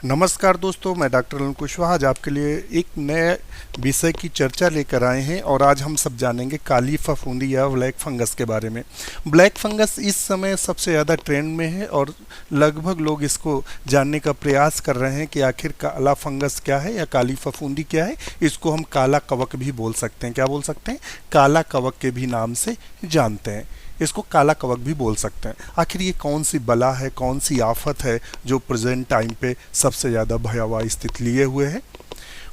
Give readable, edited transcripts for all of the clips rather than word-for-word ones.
नमस्कार दोस्तों, मैं डॉक्टर अरुण कुशवाहा आज आपके लिए एक नए विषय की चर्चा लेकर आए हैं और आज हम सब जानेंगे काली फफूंदी या ब्लैक फंगस के बारे में। ब्लैक फंगस इस समय सबसे ज़्यादा ट्रेंड में है और लगभग लोग इसको जानने का प्रयास कर रहे हैं कि आखिर काला फंगस क्या है या काली फफूंदी क्या है। इसको हम काला कवक भी बोल सकते हैं। क्या बोल सकते हैं? काला कवक के भी नाम से जानते हैं। इसको काला कवक भी बोल सकते हैं। आखिर ये कौन सी बला है, कौन सी आफत है जो प्रेजेंट टाइम पे सबसे ज़्यादा भयावह स्थिति लिए हुए है?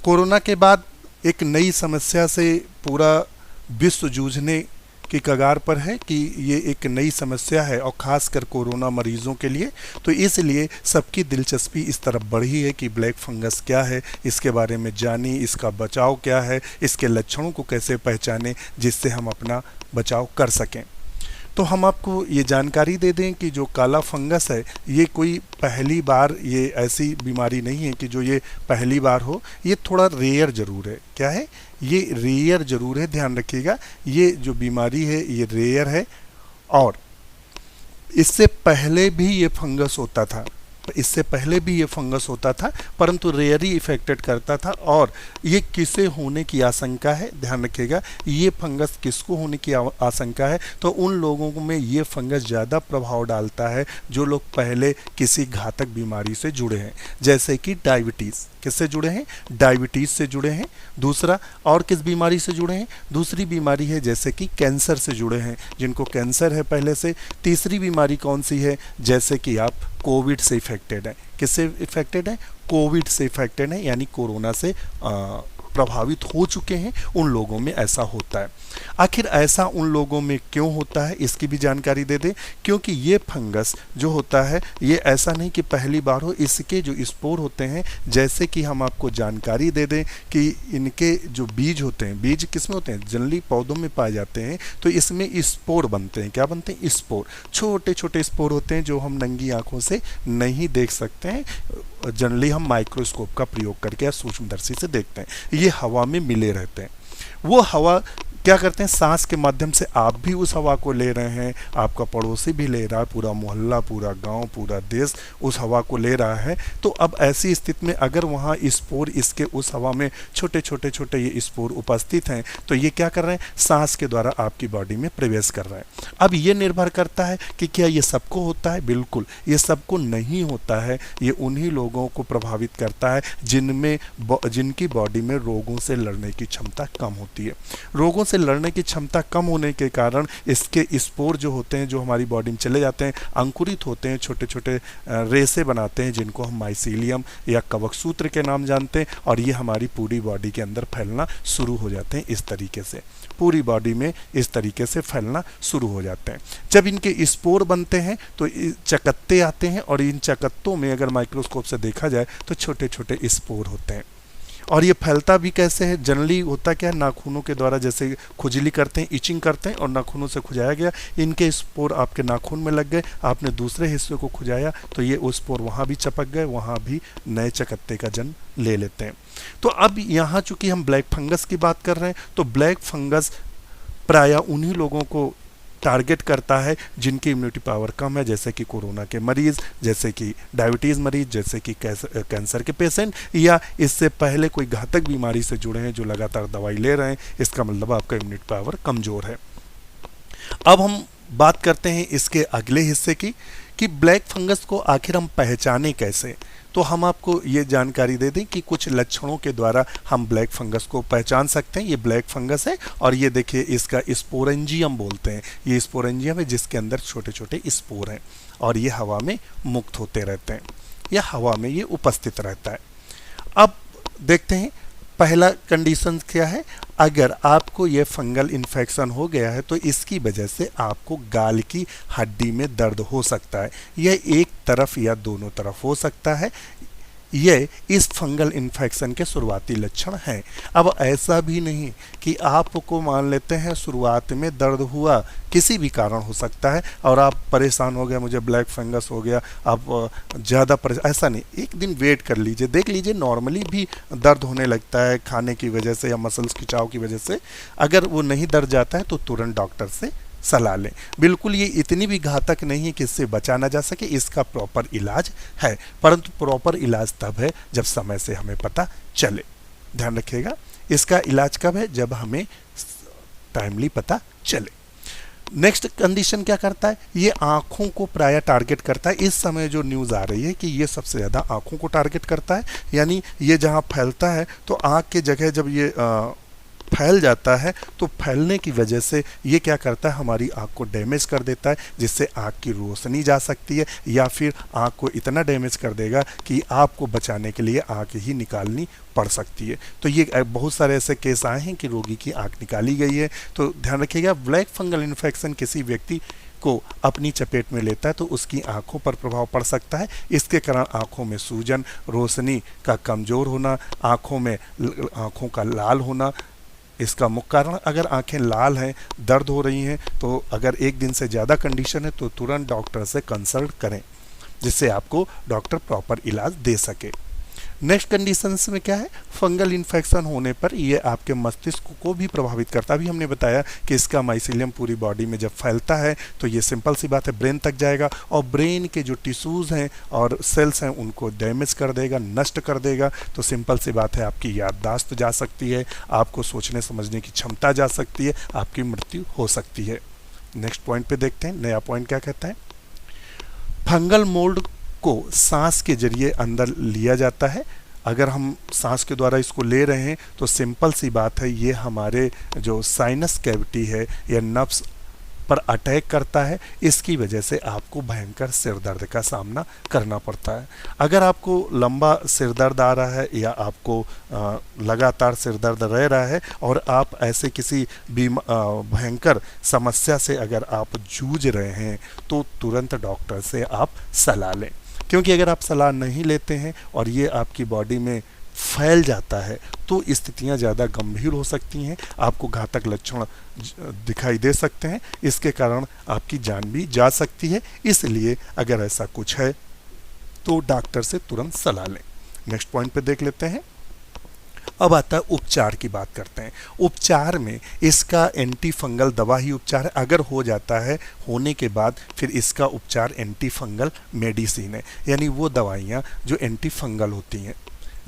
कोरोना के बाद एक नई समस्या से पूरा विश्व जूझने की कगार पर है कि ये एक नई समस्या है और ख़ासकर कोरोना मरीजों के लिए। तो इसलिए सबकी दिलचस्पी इस तरफ बढ़ी है कि ब्लैक फंगस क्या है, इसके बारे में जानी, इसका बचाव क्या है, इसके लक्षणों को कैसे पहचानें जिससे हम अपना बचाव कर सकें। तो हम आपको ये जानकारी दे दें कि जो काला फंगस है ये कोई पहली बार, ये ऐसी बीमारी नहीं है कि जो ये पहली बार हो। ये थोड़ा रेयर ज़रूर है। क्या है? ये रेयर ज़रूर है, ध्यान रखिएगा। ये जो बीमारी है ये रेयर है और इससे पहले भी ये फंगस होता था। इससे पहले भी ये फंगस होता था परंतु रेयरली इफेक्टेड करता था। और ये किसे होने की आशंका है, ध्यान रखिएगा, ये फंगस किसको होने की आशंका है? तो उन लोगों में ये फंगस ज़्यादा प्रभाव डालता है जो लोग पहले किसी घातक बीमारी से जुड़े हैं, जैसे कि डायबिटीज़। किससे जुड़े हैं? डायबिटीज़ से जुड़े हैं। दूसरा, और किस बीमारी से जुड़े हैं? दूसरी बीमारी है जैसे कि कैंसर से जुड़े हैं, जिनको कैंसर है पहले से। तीसरी बीमारी कौन सी है? जैसे कि आप कोविड से इफेक्टेड है। किससे इफेक्टेड है? कोविड से इफेक्टेड है, यानी कोरोना से प्रभावित हो चुके हैं, उन लोगों में ऐसा होता है। आखिर ऐसा उन लोगों में क्यों होता है इसकी भी जानकारी दे दें। क्योंकि ये फंगस जो होता है ये ऐसा नहीं कि पहली बार हो, इसके जो स्पोर होते हैं, जैसे कि हम आपको जानकारी दे दें कि इनके जो बीज होते हैं, बीज किसमें होते हैं? जनरली पौधों में पाए जाते हैं। तो इसमें स्पोर बनते हैं। क्या बनते हैं? स्पोर। छोटे छोटे स्पोर होते हैं जो हम नंगी आंखों से नहीं देख सकते हैं। जनरली हम माइक्रोस्कोप का प्रयोग करके या सूक्ष्मदर्शी से देखते हैं। ये हवा में मिले रहते हैं। वो हवा क्या करते हैं? सांस के माध्यम से आप भी उस हवा को ले रहे हैं, आपका पड़ोसी भी ले रहा है, पूरा मोहल्ला, पूरा गांव, पूरा देश उस हवा को ले रहा है। तो अब ऐसी स्थिति में अगर वहाँ स्पोर, इसके उस हवा में छोटे छोटे छोटे ये स्पोर उपस्थित हैं, तो ये क्या कर रहे हैं? सांस के द्वारा आपकी बॉडी में प्रवेश कर रहे हैं। अब ये निर्भर करता है कि क्या ये सबको होता है? बिल्कुल ये सबको नहीं होता है। ये उन्हीं लोगों को प्रभावित करता है जिनकी बॉडी में रोगों से लड़ने की क्षमता कम होती है। रोगों से लड़ने की क्षमता कम होने के कारण इसके स्पोर जो होते हैं, जो हमारी बॉडी में चले जाते हैं, अंकुरित होते हैं, छोटे छोटे रेशे बनाते हैं जिनको हम माइसीलियम या कवक सूत्र के नाम जानते हैं, और ये हमारी पूरी बॉडी के अंदर फैलना शुरू हो जाते हैं। इस तरीके से पूरी बॉडी में इस तरीके से फैलना शुरू हो जाते हैं। जब इनके स्पोर बनते हैं तो चकत्ते आते हैं, और इन चकत्तों में अगर माइक्रोस्कोप से देखा जाए तो छोटे छोटे स्पोर होते हैं। और ये फैलता भी कैसे है? जनरली होता क्या है? नाखूनों के द्वारा, जैसे खुजली करते हैं, इचिंग करते हैं और नाखूनों से खुजाया गया, इनके स्पोर आपके नाखून में लग गए, आपने दूसरे हिस्से को खुजाया तो ये उस स्पोर वहाँ भी चपक गए, वहाँ भी नए चकत्ते का जन्म ले लेते हैं। तो अब यहाँ चूंकि हम ब्लैक फंगस की बात कर रहे हैं, तो ब्लैक फंगस प्रायः उन्हीं लोगों को टारगेट करता है जिनकी इम्यूनिटी पावर कम है, जैसे कि कोरोना के मरीज़, जैसे कि डायबिटीज़ मरीज, जैसे कि कैंसर के पेशेंट, या इससे पहले कोई घातक बीमारी से जुड़े हैं जो लगातार दवाई ले रहे हैं। इसका मतलब आपका इम्यूनिटी पावर कमज़ोर है। अब हम बात करते हैं इसके अगले हिस्से की कि ब्लैक फंगस को आखिर हम पहचाने कैसे। तो हम आपको ये जानकारी दे दें कि कुछ लक्षणों के द्वारा हम ब्लैक फंगस को पहचान सकते हैं। ये ब्लैक फंगस है और ये देखिए इसका स्पोरेंजियम बोलते हैं। ये स्पोरेंजियम है जिसके अंदर छोटे छोटे स्पोर हैं और ये हवा में मुक्त होते रहते हैं या हवा में ये उपस्थित रहता है। अब देखते हैं पहला कंडीशन क्या है। अगर आपको ये फंगल इन्फेक्शन हो गया है तो इसकी वजह से आपको गाल की हड्डी में दर्द हो सकता है। यह एक तरफ या दोनों तरफ हो सकता है। ये इस फंगल इन्फेक्शन के शुरुआती लक्षण हैं। अब ऐसा भी नहीं कि आपको मान लेते हैं शुरुआत में दर्द हुआ, किसी भी कारण हो सकता है और आप परेशान हो गए, मुझे ब्लैक फंगस हो गया, आप ज़्यादा ऐसा नहीं। एक दिन वेट कर लीजिए, देख लीजिए, नॉर्मली भी दर्द होने लगता है खाने की वजह से या मसल्स खिंचाव की वजह से। अगर वो नहीं दर्द जाता है तो तुरंत डॉक्टर से सलाह लें। बिल्कुल ये इतनी भी घातक नहीं है कि इससे बचा ना जा सके, इसका प्रॉपर इलाज है, परंतु प्रॉपर इलाज तब है जब समय से हमें पता चले। ध्यान रखिएगा, इसका इलाज कब है? जब हमें टाइमली पता चले। नेक्स्ट कंडीशन क्या करता है? ये आंखों को प्राय टारगेट करता है। इस समय जो न्यूज़ आ रही है कि ये सबसे ज़्यादा आंखों को टारगेट करता है, यानी ये जहाँ फैलता है तो आंख के जगह जब ये फैल जाता है तो फैलने की वजह से ये क्या करता है, हमारी आँख को डैमेज कर देता है, जिससे आँख की रोशनी जा सकती है, या फिर आँख को इतना डैमेज कर देगा कि आपको बचाने के लिए आँख ही निकालनी पड़ सकती है। तो ये बहुत सारे ऐसे केस आए हैं कि रोगी की आँख निकाली गई है। तो ध्यान रखिएगा, ब्लैक फंगल इन्फेक्शन किसी व्यक्ति को अपनी चपेट में लेता है तो उसकी आंखों पर प्रभाव पड़ सकता है। इसके कारण आंखों में सूजन, रोशनी का कमज़ोर होना, आंखों का लाल होना इसका मुख्य कारण। अगर आंखें लाल हैं, दर्द हो रही हैं, तो अगर एक दिन से ज़्यादा कंडीशन है तो तुरंत डॉक्टर से कंसल्ट करें, जिससे आपको डॉक्टर प्रॉपर इलाज दे सके। नेक्स्ट कंडीशंस में क्या है? फंगल इन्फेक्शन होने पर ये आपके मस्तिष्क को भी प्रभावित करता है। अभी हमने बताया कि इसका माइसीलियम पूरी बॉडी में जब फैलता है तो ये सिंपल सी बात है ब्रेन तक जाएगा, और ब्रेन के जो टिश्यूज़ हैं और सेल्स हैं उनको डैमेज कर देगा, नष्ट कर देगा। तो सिंपल सी बात है, आपकी याददाश्त जा सकती है, आपको सोचने समझने की क्षमता जा सकती है, आपकी मृत्यु हो सकती है। नेक्स्ट पॉइंट पे देखते हैं, नया पॉइंट क्या कहता है? फंगल मोल्ड को सांस के जरिए अंदर लिया जाता है। अगर हम सांस के द्वारा इसको ले रहे हैं तो सिंपल सी बात है, ये हमारे जो साइनस कैविटी है या नर्व्स पर अटैक करता है। इसकी वजह से आपको भयंकर सिर दर्द का सामना करना पड़ता है। अगर आपको लंबा सिर दर्द आ रहा है या आपको लगातार सिर दर्द रह रहा है और आप ऐसे किसी भयंकर समस्या से अगर आप जूझ रहे हैं तो तुरंत डॉक्टर से आप सलाह लें, क्योंकि अगर आप सलाह नहीं लेते हैं और ये आपकी बॉडी में फैल जाता है तो स्थितियां ज़्यादा गंभीर हो सकती हैं, आपको घातक लक्षण दिखाई दे सकते हैं, इसके कारण आपकी जान भी जा सकती है। इसलिए अगर ऐसा कुछ है तो डॉक्टर से तुरंत सलाह लें। नेक्स्ट पॉइंट पे देख लेते हैं। अब आता है उपचार की बात करते हैं। उपचार में इसका एंटी फंगल दवा ही उपचार है। अगर हो जाता है, होने के बाद फिर इसका उपचार एंटी फंगल मेडिसिन है, यानी वो दवाइयाँ जो एंटी फंगल होती हैं।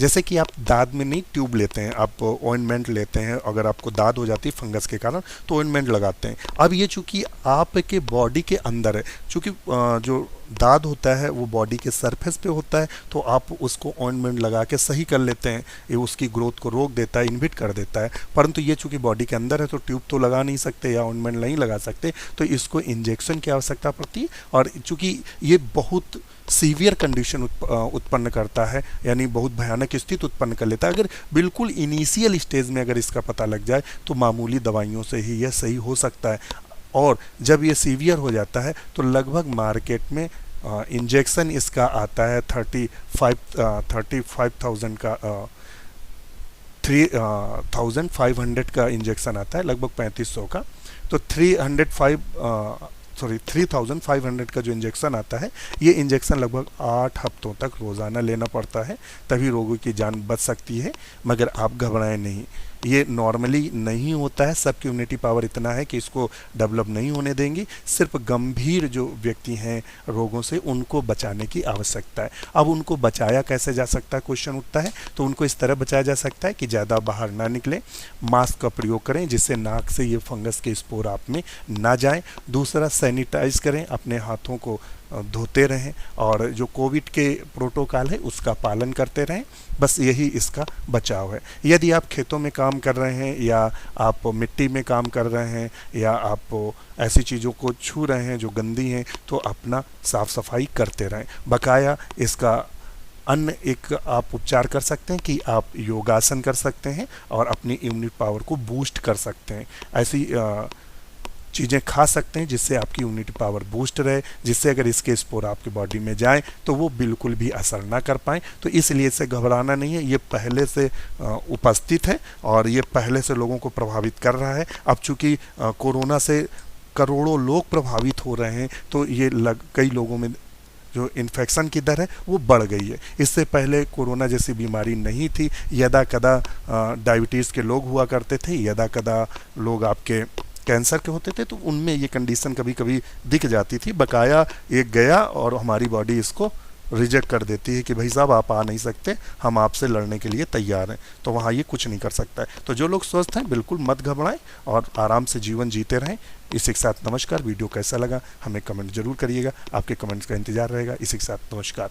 जैसे कि आप दाद में नहीं ट्यूब लेते हैं, आप ऑइंटमेंट लेते हैं, अगर आपको दाद हो जाती है फंगस के कारण तो ऑइंटमेंट लगाते हैं। अब ये चूँकि आपके बॉडी के अंदर है, चूँकि जो दाद होता है वो बॉडी के सरफेस पे होता है, तो आप उसको ऑइंटमेंट लगा के सही कर लेते हैं, ये उसकी ग्रोथ को रोक देता है, इनहिबिट कर देता है। परंतु ये चूँकि बॉडी के अंदर है तो ट्यूब तो लगा नहीं सकते या ऑइंटमेंट नहीं लगा सकते, तो इसको इंजेक्शन की आवश्यकता पड़ती है। और चूँकि ये बहुत सीवियर कंडीशन उत्पन्न करता है, यानी बहुत भयानक स्थिति उत्पन्न कर लेता है। अगर बिल्कुल इनिशियल स्टेज में अगर इसका पता लग जाए तो मामूली दवाइयों से ही यह सही हो सकता है, और जब ये सीवियर हो जाता है तो लगभग मार्केट में इंजेक्शन इसका आता है 35,000 का 3,500 का इंजेक्शन आता है, लगभग 3500 का। तो 3,500 का जो इंजेक्शन आता है, ये इंजेक्शन लगभग 8 हफ्तों तक रोज़ाना लेना पड़ता है, तभी रोगों की जान बच सकती है। मगर आप घबराएं नहीं, ये नॉर्मली नहीं होता है, सबकी इम्यूनिटी पावर इतना है कि इसको डेवलप नहीं होने देंगी। सिर्फ गंभीर जो व्यक्ति हैं रोगों से, उनको बचाने की आवश्यकता है। अब उनको बचाया कैसे जा सकता है, क्वेश्चन उठता है। तो उनको इस तरह बचाया जा सकता है कि ज़्यादा बाहर ना निकलें, मास्क का प्रयोग करें जिससे नाक से ये फंगस के स्पोर आप में ना जाएं। दूसरा, सैनिटाइज करें, अपने हाथों को धोते रहें, और जो कोविड के प्रोटोकॉल है उसका पालन करते रहें। बस यही इसका बचाव है। यदि आप खेतों में काम कर रहे हैं या आप मिट्टी में काम कर रहे हैं या आप ऐसी चीज़ों को छू रहे हैं जो गंदी हैं, तो अपना साफ सफाई करते रहें। बकाया इसका अन्य एक आप उपचार कर सकते हैं कि आप योगासन कर सकते हैं और अपनी इम्यूनिटी पावर को बूस्ट कर सकते हैं। ऐसी चीज़ें खा सकते हैं जिससे आपकी इम्यूनिटी पावर बूस्ट रहे, जिससे अगर इसके स्पोर आपकी बॉडी में जाएं तो वो बिल्कुल भी असर ना कर पाएँ। तो इसलिए इससे घबराना नहीं है, ये पहले से उपस्थित है और ये पहले से लोगों को प्रभावित कर रहा है। अब चूँकि कोरोना से करोड़ों लोग प्रभावित हो रहे हैं, तो ये कई लोगों में जो इन्फेक्शन की दर है वो बढ़ गई है। इससे पहले कोरोना जैसी बीमारी नहीं थी, यदा कदा डायबिटीज़ के लोग हुआ करते थे, यदा कदा लोग आपके कैंसर के होते थे तो उनमें ये कंडीशन कभी कभी दिख जाती थी, बकाया एक गया और हमारी बॉडी इसको रिजेक्ट कर देती है कि भाई साहब आप आ नहीं सकते, हम आपसे लड़ने के लिए तैयार हैं, तो वहाँ ये कुछ नहीं कर सकता है। तो जो लोग स्वस्थ हैं बिल्कुल मत घबराएं और आराम से जीवन जीते रहें। इसी के साथ नमस्कार। वीडियो कैसा लगा हमें कमेंट जरूर करिएगा, आपके कमेंट्स का इंतजार रहेगा। इसी के साथ नमस्कार।